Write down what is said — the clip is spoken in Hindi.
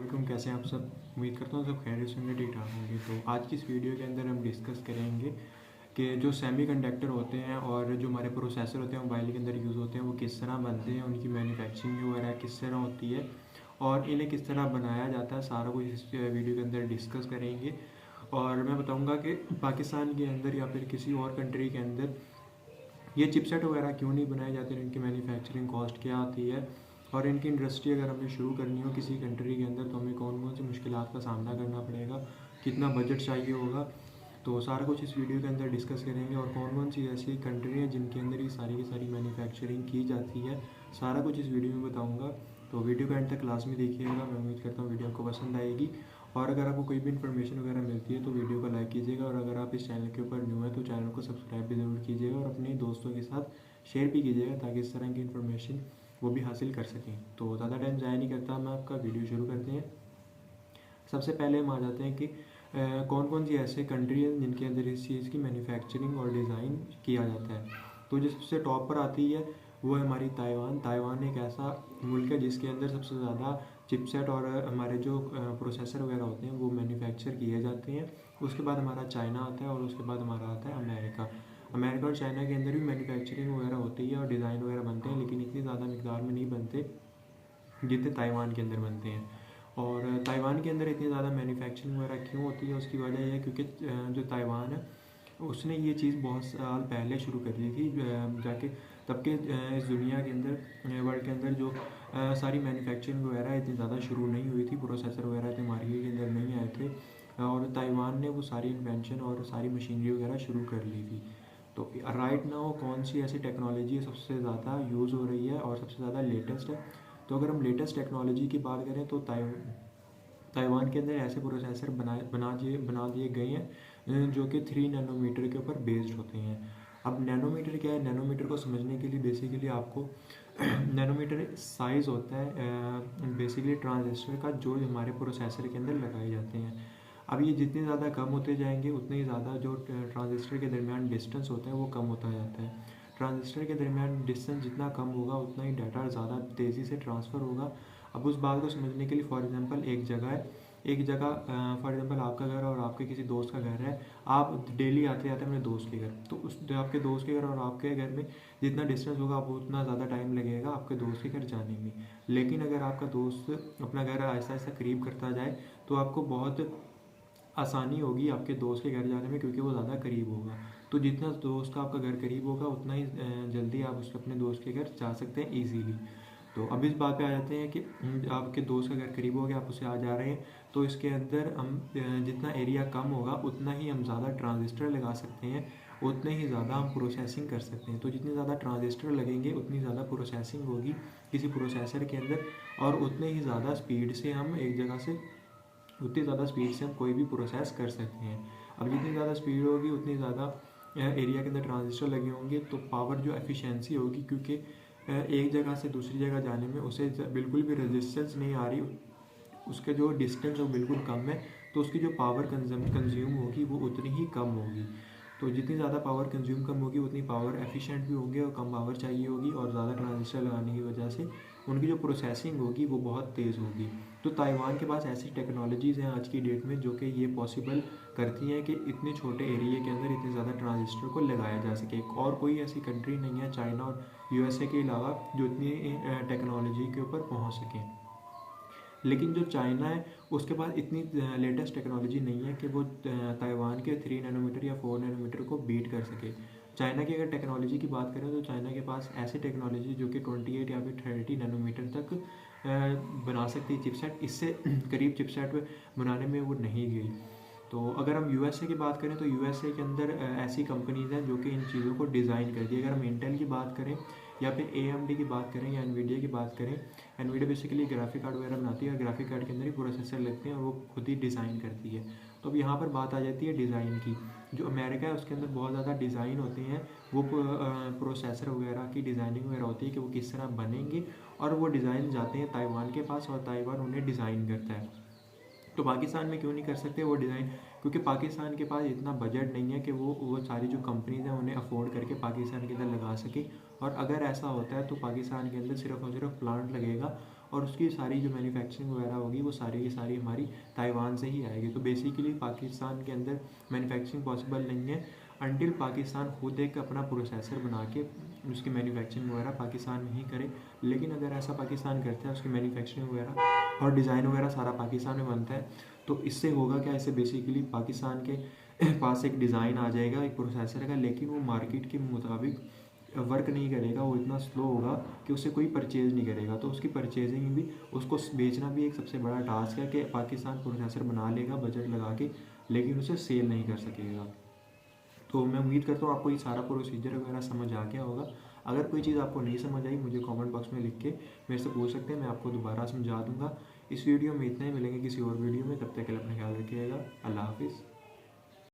वालेकुम, कैसे हैं आप सब। उम्मीद करता हूँ सब खैरियत से होंगे, ठीक ठाक होंगे। तो आज की इस वीडियो के अंदर हम डिस्कस करेंगे कि जो सेमी कंडक्टर होते हैं और जो हमारे प्रोसेसर होते हैं मोबाइल के अंदर यूज़ होते हैं वो किस तरह बनते हैं, उनकी मैन्युफैक्चरिंग वगैरह किस तरह होती है और इन्हें किस तरह बनाया जाता है, सारा कुछ इस वीडियो के अंदर डिस्कस करेंगे। और मैं बताऊँगा कि पाकिस्तान के अंदर या फिर किसी और कंट्री के अंदर ये चिपसेट वगैरह क्यों नहीं बनाए जाते, इनकी मैन्युफैक्चरिंग कॉस्ट क्या आती है और इनकी इंडस्ट्री अगर हमें शुरू करनी हो किसी कंट्री के अंदर तो हमें कौन कौन सी मुश्किलात का सामना करना पड़ेगा, कितना बजट चाहिए होगा। तो सारा कुछ इस वीडियो के अंदर डिस्कस करेंगे और कौन कौन सी ऐसी कंट्री हैं जिनके अंदर ये सारी की सारी मैन्युफैक्चरिंग की जाती है, सारा कुछ इस वीडियो में बताऊँगा। तो वीडियो को एंड तक क्लास में देखिएगा, मैं उम्मीद करता हूँ वीडियो आपको पसंद आएगी। और अगर आपको कोई भी इन्फॉर्मेशन वगैरह मिलती है तो वीडियो को लाइक कीजिएगा और अगर आप इस चैनल के ऊपर न्यू है तो चैनल को सब्सक्राइब भी ज़रूर कीजिएगा और अपने दोस्तों के साथ शेयर भी कीजिएगा ताकि इस तरह की इन्फॉर्मेशन वो भी हासिल कर सकें। तो ज़्यादा टाइम ज़ाया नहीं करता, मैं आपका वीडियो शुरू करते हैं। सबसे पहले हम आ जाते हैं कि कौन कौन सी ऐसे कंट्री हैं जिनके अंदर इस चीज़ की मैन्युफैक्चरिंग और डिज़ाइन किया जाता है। तो जो सबसे टॉप पर आती है वो है हमारी ताइवान। ताइवान एक ऐसा मुल्क है जिसके अंदर सबसे ज़्यादा चिपसेट और हमारे जो प्रोसेसर वगैरह होते हैं वो मैन्युफैक्चर किए जाते हैं। उसके बाद हमारा चाइना आता है और उसके बाद हमारा आता है अमेरिका। अमेरिका और चाइना के अंदर भी मैन्युफैक्चरिंग वगैरह होती है और डिज़ाइन वगैरह बनते हैं, लेकिन इतनी ज़्यादा मिकदार में नहीं बनते जितने ताइवान के अंदर बनते हैं। और ताइवान के अंदर इतनी ज़्यादा मैन्युफैक्चरिंग वगैरह क्यों होती है, उसकी वजह यह है क्योंकि जो ताइवान है उसने ये चीज़ बहुत साल पहले शुरू कर दी थी जाके। तब के इस दुनिया के अंदर वर्ल्ड के अंदर जो सारी मैन्युफैक्चरिंग वगैरह इतनी ज़्यादा शुरू नहीं हुई थी, प्रोसेसर वगैरह इतने मार्केट के अंदर नहीं आए थे और ताइवान ने वो सारी इन्वेंशन और सारी मशीनरी वगैरह शुरू कर ली थी। तो राइट नाउ कौन सी ऐसी टेक्नोलॉजी सबसे ज़्यादा यूज़ हो रही है और सबसे ज़्यादा लेटेस्ट है। तो अगर हम लेटेस्ट टेक्नोलॉजी की बात करें तो ताइवान के अंदर ऐसे प्रोसेसर बना दिए गए हैं जो कि 3 नैनोमीटर के ऊपर बेस्ड होते हैं। अब नैनोमीटर क्या है, नैनोमीटर को समझने के लिए बेसिकली आपको नैनोमीटर साइज़ होता है बेसिकली ट्रांजिस्टर का जो हमारे प्रोसेसर के अंदर लगाए जाते हैं। अब ये जितने ज़्यादा कम होते जाएंगे उतने ही ज़्यादा जो ट्रांजिस्टर के दरमियान डिस्टेंस होता है वो कम होता जाता है। ट्रांजिस्टर के दरमियान डिस्टेंस जितना कम होगा उतना ही डाटा ज़्यादा तेज़ी से ट्रांसफ़र होगा। अब उस बात को समझने के लिए फॉर एग्जांपल एक जगह फॉर एग्जांपल आपका घर और आपके किसी दोस्त का घर है, आप डेली आते जाते हैं अपने दोस्त के घर, तो उस आपके दोस्त के घर और आपके घर में जितना डिस्टेंस होगा आपको उतना ज़्यादा टाइम लगेगा आपके दोस्त के घर जाने में। लेकिन अगर आपका दोस्त अपना घर आहिस्ता आहिस्ता करीब करता जाए तो आपको बहुत आसानी होगी आपके दोस्त के घर जाने में क्योंकि वो ज़्यादा करीब होगा। तो जितना दोस्त का आपका घर करीब होगा उतना ही जल्दी आप उसके अपने दोस्त के घर जा सकते हैं ईजीली। तो अब इस बात पे आ जाते हैं कि आपके दोस्त का घर करीब हो गया, आप उसे आ जा रहे हैं, तो इसके अंदर हम जितना एरिया कम होगा उतना ही हम ज़्यादा ट्रांजिस्टर लगा सकते हैं, उतने ही ज़्यादा हम प्रोसेसिंग कर सकते हैं। तो जितने ज़्यादा ट्रांजिस्टर लगेंगे उतनी ज़्यादा प्रोसेसिंग होगी किसी प्रोसेसर के अंदर और उतने ही ज़्यादा स्पीड से हम एक जगह से उतनी ज़्यादा स्पीड से हम कोई भी प्रोसेस कर सकते हैं। अब जितनी ज़्यादा स्पीड होगी उतनी ज़्यादा एरिया के अंदर ट्रांजिस्टर लगे होंगे तो पावर जो एफिशिएंसी होगी, क्योंकि एक जगह से दूसरी जगह जाने में उसे बिल्कुल भी रेजिस्टेंस नहीं आ रही, उसके जो डिस्टेंस वो बिल्कुल कम है, तो उसकी जो पावर कंज्यूम होगी वो उतनी ही कम होगी। तो जितनी ज़्यादा पावर कंज्यूम कम होगी उतनी पावर एफिशिएंट भी होंगे और कम पावर चाहिए होगी और ज़्यादा ट्रांजिस्टर लगाने की वजह से उनकी जो प्रोसेसिंग होगी वो बहुत तेज़ होगी। तो ताइवान के पास ऐसी टेक्नोलॉजीज़ हैं आज की डेट में जो कि ये पॉसिबल करती हैं कि इतने छोटे एरिया के अंदर इतने ज़्यादा ट्रांजिस्टर को लगाया जा सके। और कोई ऐसी कंट्री नहीं है चाइना और यूएसए के अलावा जो इतनी टेक्नोलॉजी के ऊपर पहुंच सकें। लेकिन जो चाइना है उसके पास इतनी लेटेस्ट टेक्नोलॉजी नहीं है कि वो ताइवान के 3 नैनोमीटर या 4 नैनोमीटर को बीट कर सके। चाइना की अगर टेक्नोलॉजी की बात करें तो चाइना के पास ऐसी टेक्नोलॉजी जो कि 28 या फिर 30 नैनोमीटर तक बना सकती है चिपसेट, इससे करीब चिपसेट बनाने में वो नहीं गई। तो अगर हम यूएसए की बात करें तो यूएसए के अंदर ऐसी कंपनीज़ हैं जो कि इन चीज़ों को डिज़ाइन करती है। अगर हम इंटेल की बात करें या फिर एएमडी की बात करें या एनवीडिया की बात करें, एनवीडिया बेसिकली ग्राफिक कार्ड वगैरह बनाती है और ग्राफिक कार्ड के अंदर ही प्रोसेसर लगते हैं और वो खुद ही डिज़ाइन करती है। तो अब यहाँ पर बात आ जाती है डिज़ाइन की। जो अमेरिका है उसके अंदर बहुत ज़्यादा डिज़ाइन होते हैं, वो प्रोसेसर वगैरह की डिज़ाइनिंग वगैरह होती है कि वो किस तरह बनेंगे और वो डिज़ाइन जाते हैं ताइवान के पास और ताइवान उन्हें डिज़ाइन करता है। तो पाकिस्तान में क्यों नहीं कर सकते वो डिज़ाइन, क्योंकि पाकिस्तान के पास इतना बजट नहीं है कि वो सारी जो कंपनीज हैं उन्हें अफोर्ड करके पाकिस्तान के अंदर लगा सके। और अगर ऐसा होता है तो पाकिस्तान के अंदर सिर्फ और सिर्फ प्लांट लगेगा और उसकी सारी जो मैन्युफैक्चरिंग वगैरह होगी वो सारी की सारी हमारी ताइवान से ही आएगी। तो बेसिकली पाकिस्तान के अंदर मैन्युफैक्चरिंग पॉसिबल नहीं है अनटिल पाकिस्तान खुद एक अपना प्रोसेसर बना के उसकी मैन्युफैक्चरिंग वगैरह पाकिस्तान में ही करे। लेकिन अगर ऐसा पाकिस्तान करता है, उसकी मैन्युफैक्चरिंग वगैरह और डिज़ाइन वगैरह सारा पाकिस्तान में बनता है, तो इससे होगा क्या, इससे बेसिकली पाकिस्तान के पास एक डिज़ाइन आ जाएगा एक प्रोसेसर का, लेकिन वो मार्केट के मुताबिक वर्क नहीं करेगा, वो इतना स्लो होगा कि उसे कोई परचेज़ नहीं करेगा। तो उसकी परचेजिंग भी, उसको बेचना भी एक सबसे बड़ा टास्क है कि पाकिस्तान प्रोसेसर बना लेगा बजट लगा के, लेकिन उसे सेल नहीं कर सकेगा। तो मैं उम्मीद करता हूँ आपको ये सारा प्रोसीजर वगैरह समझ आ गया होगा। अगर कोई चीज़ आपको नहीं समझ आई, मुझे कमेंट बॉक्स में लिख के मेरे से पूछ सकते हैं, मैं आपको दोबारा समझा दूंगा। इस वीडियो में इतना ही, मिलेंगे किसी और वीडियो में, तब तक के लिए अपना ख्याल रखिएगा। अल्लाह हाफिज़।